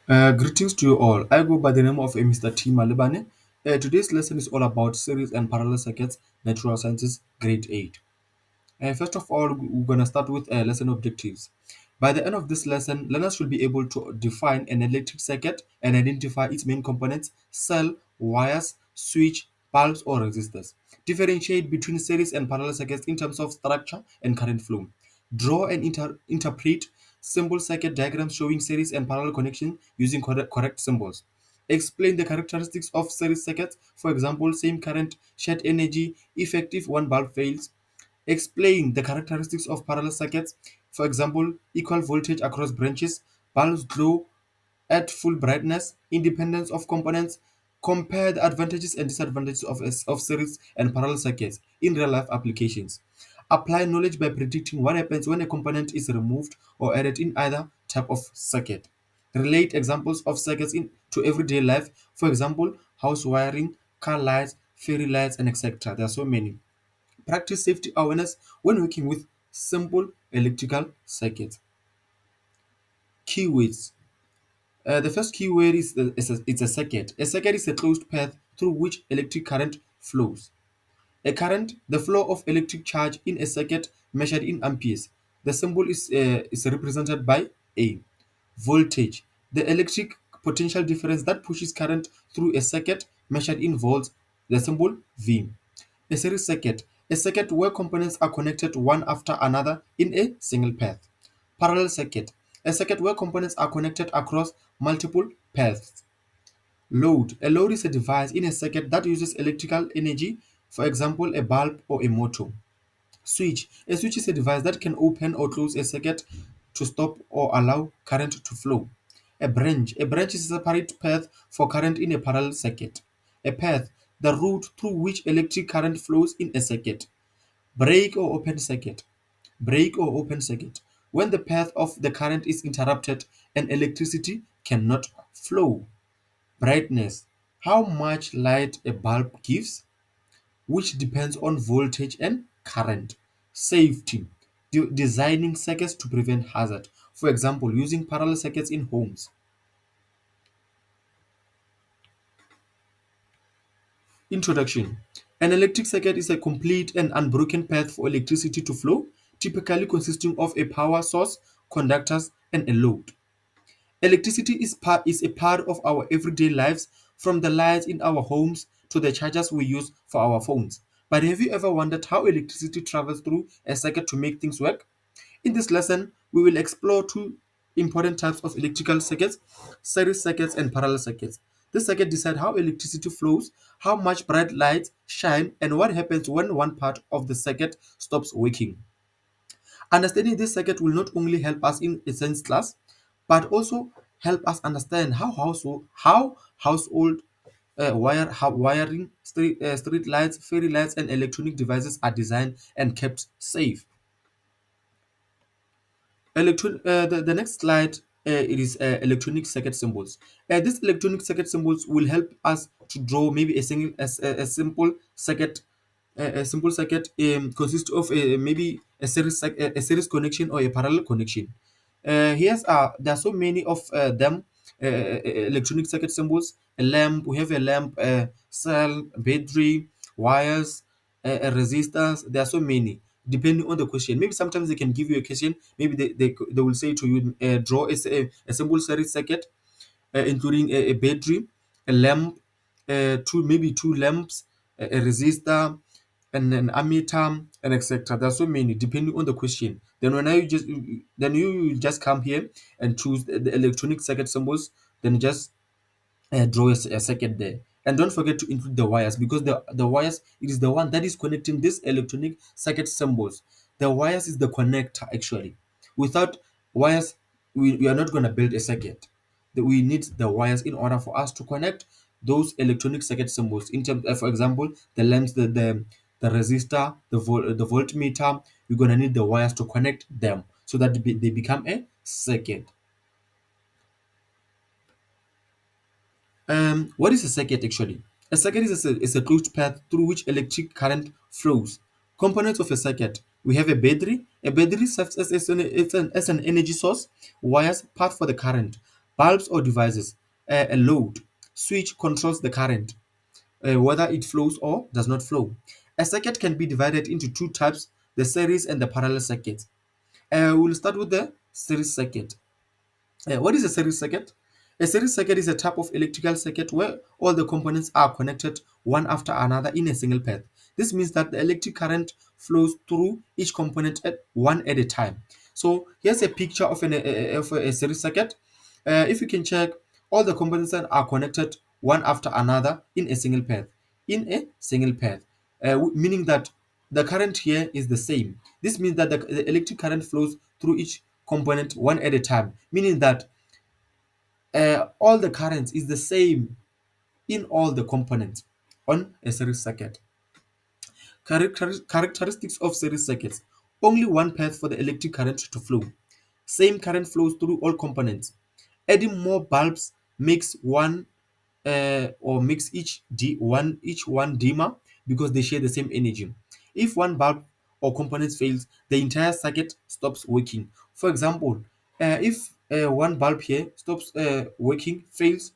Greetings to you all. I go by the name of Mr. T. Malibane. Today's lesson is all about series and parallel circuits, natural sciences, grade 8. First of all, we're going to start with lesson objectives. By the end of this lesson, learners should be able to define an electric circuit and identify its main components, cell, wires, switch, bulbs, or resistors. Differentiate between series and parallel circuits in terms of structure and current flow. Draw and interpret symbol circuit diagrams showing series and parallel connection using correct symbols. Explain the characteristics of series circuits, for example, same current, shared energy, effective one bulb fails. Explain the characteristics of parallel circuits, for example, equal voltage across branches, bulbs glow at full brightness, independence of components. Compare the advantages and disadvantages of series and parallel circuits in real life applications. Apply knowledge by predicting what happens when a component is removed or added in either type of circuit. Relate examples of circuits to everyday life, for example, house wiring, car lights, fairy lights, and etc. There are so many. Practice safety awareness when working with simple electrical circuits. Keywords. The first keyword it's a circuit. A circuit is a closed path through which electric current flows. A current, the flow of electric charge in a circuit measured in amperes. The symbol is represented by A. Voltage, the electric potential difference that pushes current through a circuit measured in volts. The symbol V. A series circuit, a circuit where components are connected one after another in a single path. Parallel circuit, a circuit where components are connected across multiple paths. Load, a load is a device in a circuit that uses electrical energy, for example, a bulb or a motor. Switch, a switch is a device that can open or close a circuit to stop or allow current to flow. A branch is a separate path for current in a parallel circuit. A path, the route through which electric current flows in a circuit. Break or open circuit. Break or open circuit. When the path of the current is interrupted and electricity cannot flow. Brightness. How much light a bulb gives, which depends on voltage and current. Safety. Designing circuits to prevent hazard. For example, using parallel circuits in homes. Introduction. An electric circuit is a complete and unbroken path for electricity to flow, typically consisting of a power source, conductors, and a load. Electricity is a part of our everyday lives, from the lights in our homes to the chargers we use for our phones. But have you ever wondered how electricity travels through a circuit to make things work? In this lesson, we will explore two important types of electrical circuits: series circuits and parallel circuits. This circuit decides how electricity flows, how much bright lights shine, and what happens when one part of the circuit stops working. Understanding this circuit will not only help us in a science class, but also help us understand how household wiring, street lights, fairy lights, and electronic devices are designed and kept safe. The next slide, it is electronic circuit symbols. These electronic circuit symbols will help us to draw maybe a simple circuit. A simple circuit consists of maybe a series connection or a parallel connection. There are so many of them. Electronic circuit symbols: a lamp, we have a lamp, cell, battery, wires, resistors. There are so many depending on the question. Maybe sometimes they can give you a question. Maybe they will say to you, draw a simple series circuit, including a battery, a lamp, two lamps, a resistor, and an ammeter, and etc. There are so many depending on the question. Then you just come here and choose the electronic circuit symbols. Then just draw a circuit there. And don't forget to include the wires, because the wires, it is the one that is connecting these electronic circuit symbols. The wires is the connector actually. Without wires, we are not going to build a circuit. We need the wires in order for us to connect those electronic circuit symbols. In terms, for example, the lamps, the resistor, the voltmeter, we're going to need the wires to connect them so that they become a circuit. What is a circuit actually? A circuit is a closed path through which electric current flows. Components of a circuit: we have a battery. A battery serves as an energy source. Wires, part for the current. Bulbs or devices. A load switch controls the current, whether it flows or does not flow. A circuit can be divided into two types: the series and the parallel circuit. We'll start with the series circuit. What is a series circuit? A series circuit is a type of electrical circuit where all the components are connected one after another in a single path. This means that the electric current flows through each component at one at a time. So here's a picture of, of a series circuit. If you can check, all the components that are connected one after another in a single path. In a single path, meaning that the current here is the same. This means that the electric current flows through each component one at a time, meaning that all the currents is the same in all the components on a series circuit. Characteristics of series circuits: only one path for the electric current to flow. Same current flows through all components. Adding more bulbs makes one or makes each one dimmer because they share the same energy. If one bulb or component fails, the entire circuit stops working. For example, if one bulb here stops working, fails,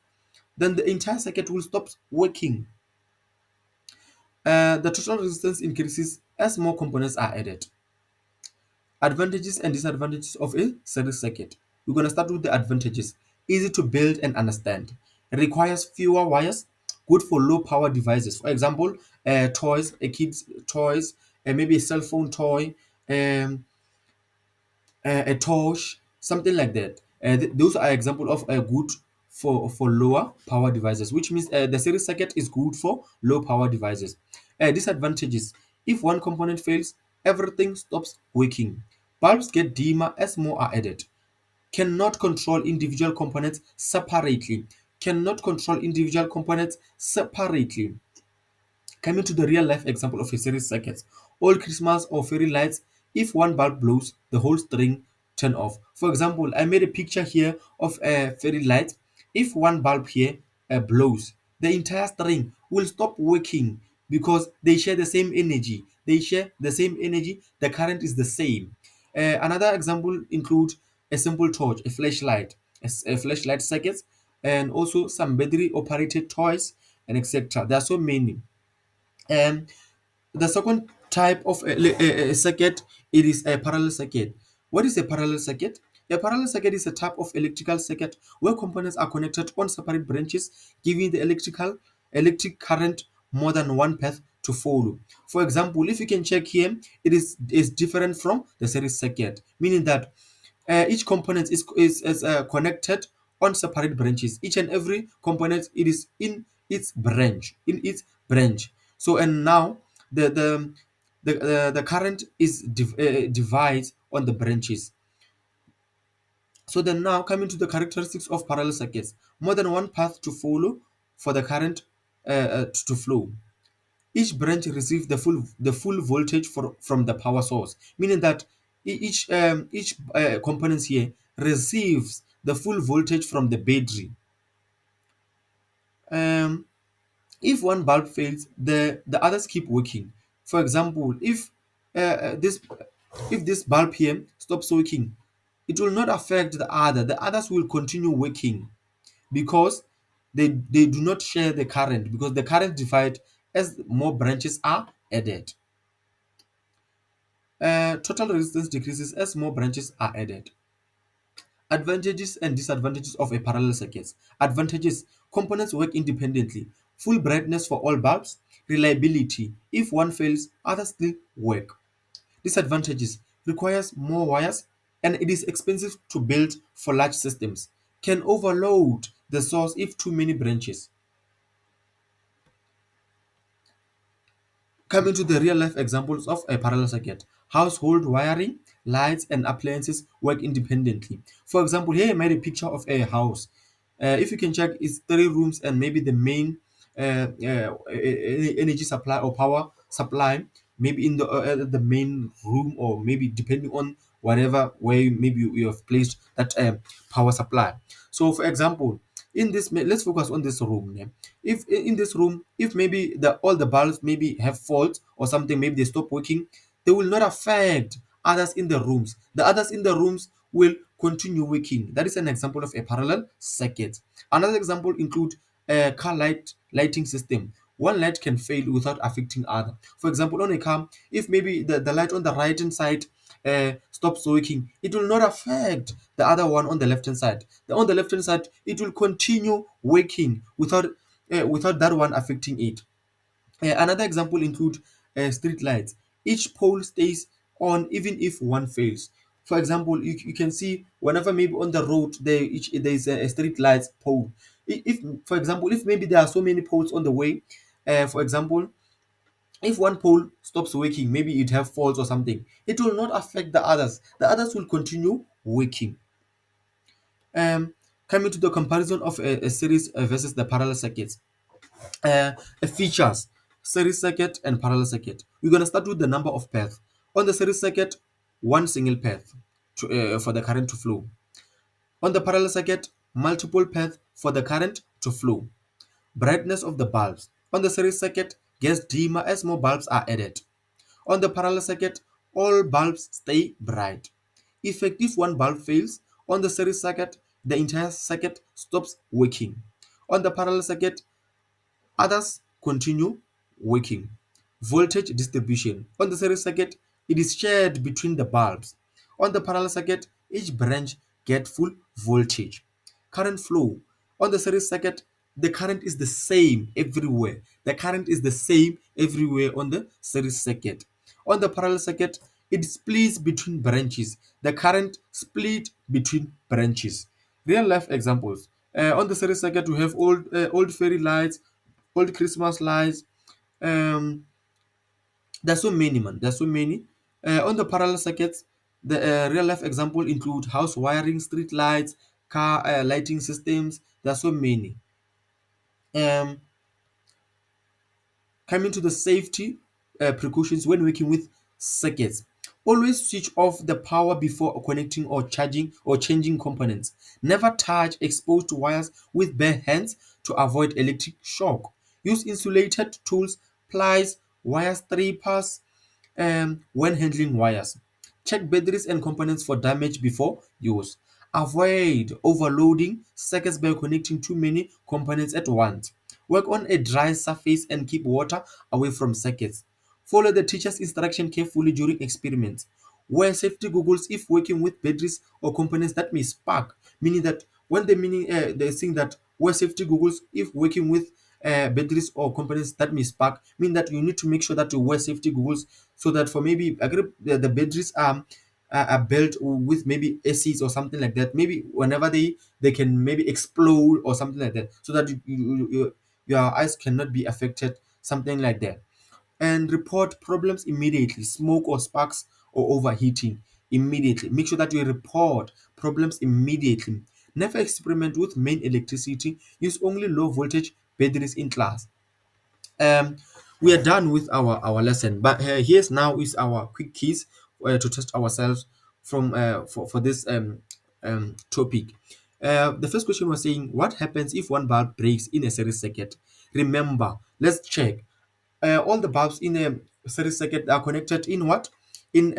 then the entire circuit will stop working. The total resistance increases as more components are added. Advantages and disadvantages of a series circuit. We're going to start with the advantages. Easy to build and understand. Requires fewer wires. Good for low power devices. For example, toys, a kid's toys, maybe a cell phone toy, um, a torch, something like that. Those are example of a good for lower power devices, which means the series circuit is good for low power devices. Disadvantages: if one component fails, everything stops working. Bulbs get dimmer as more are added. Cannot control individual components separately. Cannot control individual components separately. Coming to the real life example of a series circuit, all Christmas or fairy lights, if one bulb blows, the whole string turn off. For example, I made a picture here of a fairy light. If one bulb here blows, the entire string will stop working because they share the same energy. They share the same energy, the current is the same. Another example include a simple torch, a flashlight, a flashlight circuit, and also some battery operated toys, and etc. There are so many. um, the second type of a circuit, it is a parallel circuit. What is a parallel circuit? A parallel circuit is a type of electrical circuit where components are connected on separate branches, giving the electric current more than one path to follow. For example, if you can check here, is different from the series circuit, meaning that each component is connected on separate branches. Each and every component, it is in its branch. So and now the current is divides on the branches. So then now coming to the characteristics of parallel circuits: more than one path to follow for the current to flow. Each branch receives the full voltage from the power source, meaning that each components here receives the full voltage from the battery. um, if one bulb fails, the others keep working. For example, if this bulb here stops working, it will not affect the others will continue working because they do not share the current, because the current divide as more branches are added. Total resistance decreases as more branches are added. Advantages and disadvantages of a parallel circuit. Advantages: components work independently, full brightness for all bulbs, reliability. If one fails, others still work. Disadvantages: requires more wires and it is expensive to build for large systems. Can overload the source if too many branches. Coming to the real life examples of a parallel circuit. Household wiring, lights, and appliances work independently. For example, here I made a picture of a house. If you can check, it's three rooms and maybe the main energy supply or power supply, maybe in the main room, or maybe depending on whatever way maybe you have placed that power supply. So, for example, in this, let's focus on this room. Yeah? If in this room, if maybe the all the bulbs maybe have fault or something, maybe they stop working, they will not affect others in the rooms. The others in the rooms will continue working. That is an example of a parallel circuit. Another example include a car lighting system. One light can fail without affecting other. For example, on a car, if maybe the light on the right hand side stops working, it will not affect the other one on the left hand side. On the left hand side, it will continue working without that one affecting it. Another example include street lights. Each pole stays on even if one fails. For example, you can see whenever maybe on the road there is a street lights pole. If for example, if maybe there are so many poles on the way, for example, if one pole stops working, maybe it have faults or something, it will not affect the others. The others will continue working. Um, Coming to the comparison of a series versus the parallel circuits. Features: series circuit and parallel circuit. We're going to start with the number of paths. On the series circuit, one single path for the current to flow. On the parallel circuit, multiple paths for the current to flow. Brightness of the bulbs. On the series circuit, gets dimmer as more bulbs are added. On the parallel circuit, all bulbs stay bright. If one bulb fails on the series circuit, the entire circuit stops working. On the parallel circuit, others continue working. Voltage distribution. On the series circuit, it is shared between the bulbs. On the parallel circuit, each branch gets full voltage. Current flow. On the series circuit, the current is the same everywhere. The current is the same everywhere on the series circuit. On the parallel circuit, it splits between branches. The current split between branches. Real life examples. On the series circuit, we have old fairy lights, old Christmas lights. Um, there's so many, man. There's so many. On the parallel circuits, the real life example include house wiring, street lights, car lighting systems. There's so many. Um, Coming to the safety precautions when working with circuits. Always switch off the power before connecting or charging or changing components. Never touch exposed wires with bare hands to avoid electric shock. Use insulated tools, pliers, wire strippers when handling wires. Check batteries and components for damage before use. Avoid overloading circuits by connecting too many components at once. Work on a dry surface and keep water away from circuits. Follow the teacher's instruction carefully during experiments. Wear safety goggles if working with batteries or components that may spark, meaning that when they're saying that wear safety goggles if working with batteries or components that may spark, mean that you need to make sure that you wear safety goggles so that for maybe the batteries are built with maybe acids or something like that. Maybe whenever they can maybe explode or something like that, so that your eyes cannot be affected, something like that. And report problems immediately. Smoke or sparks or overheating immediately. Make sure that you report problems immediately. Never experiment with main electricity. Use only low voltage batteries in class. um we are done with our lesson, but here's now is our quick keys to test ourselves from for this topic. The first question was saying, what happens if one bulb breaks in a series circuit? Remember, let's check. All the bulbs in a series circuit are connected in what? In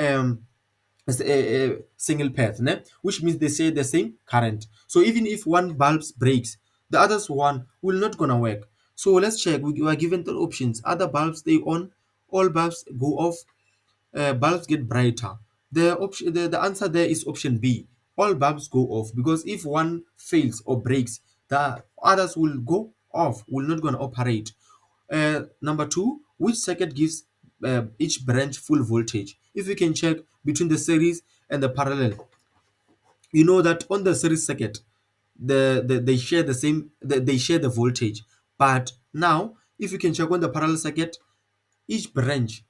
as a single path, ne? Which means they say the same current. So even if one bulb breaks, the others one will not gonna work. So let's check. We are given the options. Other bulbs stay on, all bulbs go off, bulbs get brighter. The answer there is option B. All bulbs go off, because if one fails or breaks, the others will go off, will not gonna operate. Number two, which circuit gives each branch full voltage? If we can check between the series and the parallel, you know that on the series circuit, they share the same, they share the voltage. But now, if you can check on the parallel circuit, each branch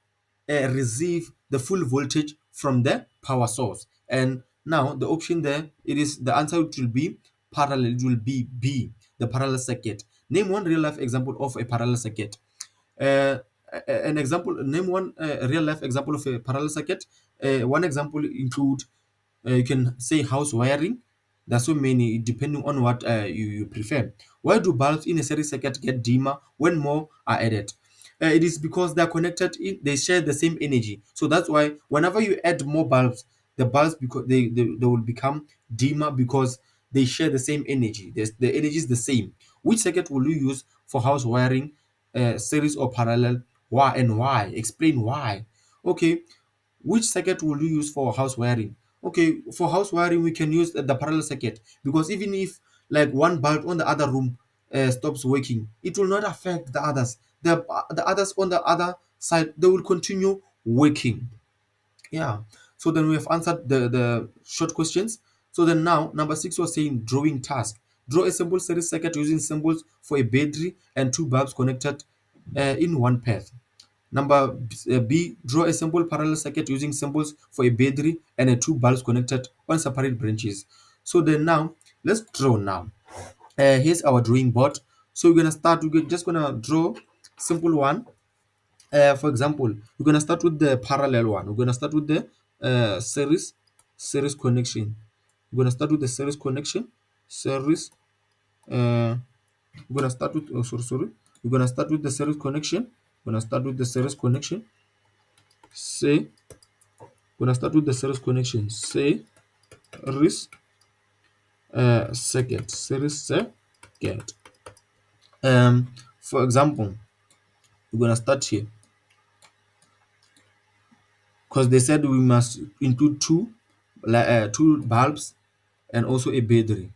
receive the full voltage from the power source. And now the option there, it is the answer, it will be parallel, it will be B, the parallel circuit. Name one real life example of a parallel circuit. uh, an example, name one real life example of a parallel circuit. One example include, you can say house wiring. There's so many depending on what you prefer. Why do bulbs in a series circuit get dimmer when more are added? It is because they're connected in, they share the same energy. So that's why whenever you add more bulbs, the bulbs, because they will become dimmer because they share the same energy. The energy is the same. Which circuit will you use for house wiring, series or parallel? Why and why? Explain why. Okay, which circuit will you use for house wiring? Okay, for house wiring, we can use the parallel circuit, because even if like one bulb on the other room stops working, it will not affect the others. The others on the other side, they will continue working. Yeah. So then we have answered the short questions. So then now number 6 was saying drawing task. Draw a simple series circuit using symbols for a battery and two bulbs connected in one path. Number B, draw a simple parallel circuit using symbols for a battery and a two bulbs connected on separate branches. So then now, let's draw now. Here's our drawing board. So we're gonna start. We're just gonna draw simple one. For example, we're gonna start with the parallel one. We're gonna start with the series connection. We're gonna start with the series connection. Series. We're gonna start with. Oh, sorry. We're gonna start with the series connection. We're gonna start with the series connection. Say When I start with the series connection, say series second. For example, we're gonna start here because they said we must include two bulbs and also a battery.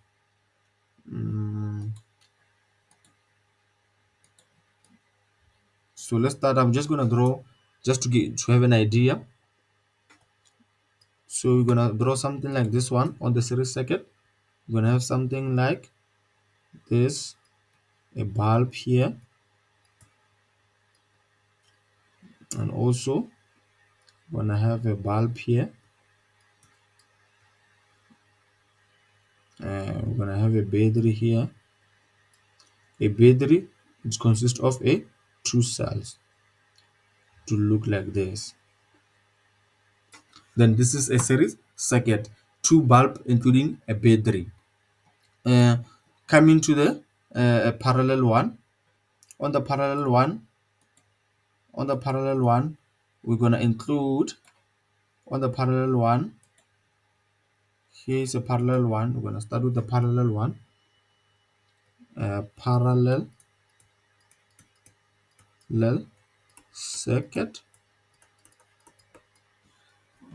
So let's start. I'm just gonna draw just to have an idea. So we're gonna draw something like this one on the series second. We're gonna have something like this, a bulb here, and also gonna have a bulb here. We're gonna have a battery here. A battery, which consists of a two cells to look like this. Then this is a series circuit, two bulb including a battery. Uh, Coming to the parallel one. On the parallel one, we're gonna include on the parallel one. Here is a parallel one. We're gonna start with the parallel one. Parallel circuit.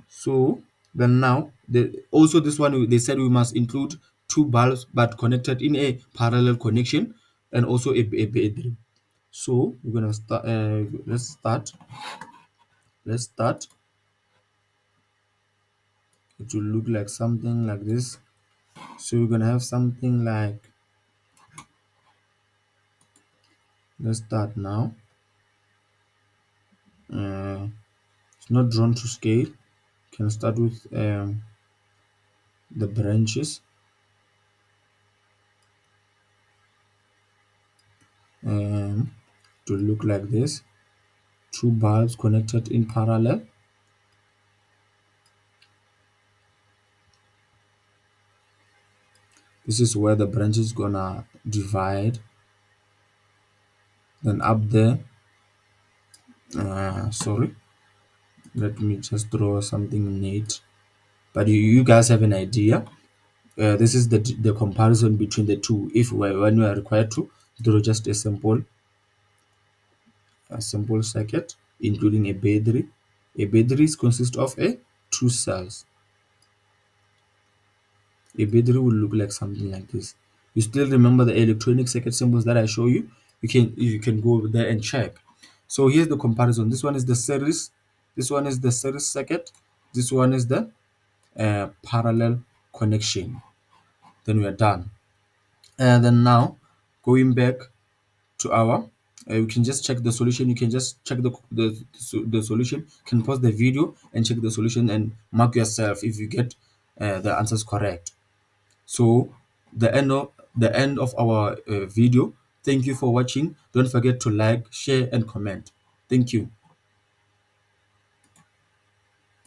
So then now also this one they said we must include two bulbs but connected in a parallel connection and also a battery. So we're gonna start. Let's start. It will look like something like this. So we're gonna have something like. Let's start now. It's not drawn to scale. Can start with the branches. To look like this. Two bulbs connected in parallel. This is where the branch is gonna divide. Then up there, sorry, let me just draw something neat. But you guys have an idea. This is the comparison between the two. If when we are required to draw just a simple circuit, including a battery. A battery consists of a two cells. A battery will look like something like this. You still remember the electronic circuit symbols that I show you? You can go over there and check. So here's the comparison. This one is the series. This one is the series circuit. This one is the parallel connection. Then we are done. And then now going back to our you can just check the solution. You can just check the solution. You can pause the video and check the solution and mark yourself if you get the answers correct. So the end of our video. Thank you for watching. Don't forget to like, share and comment. Thank you.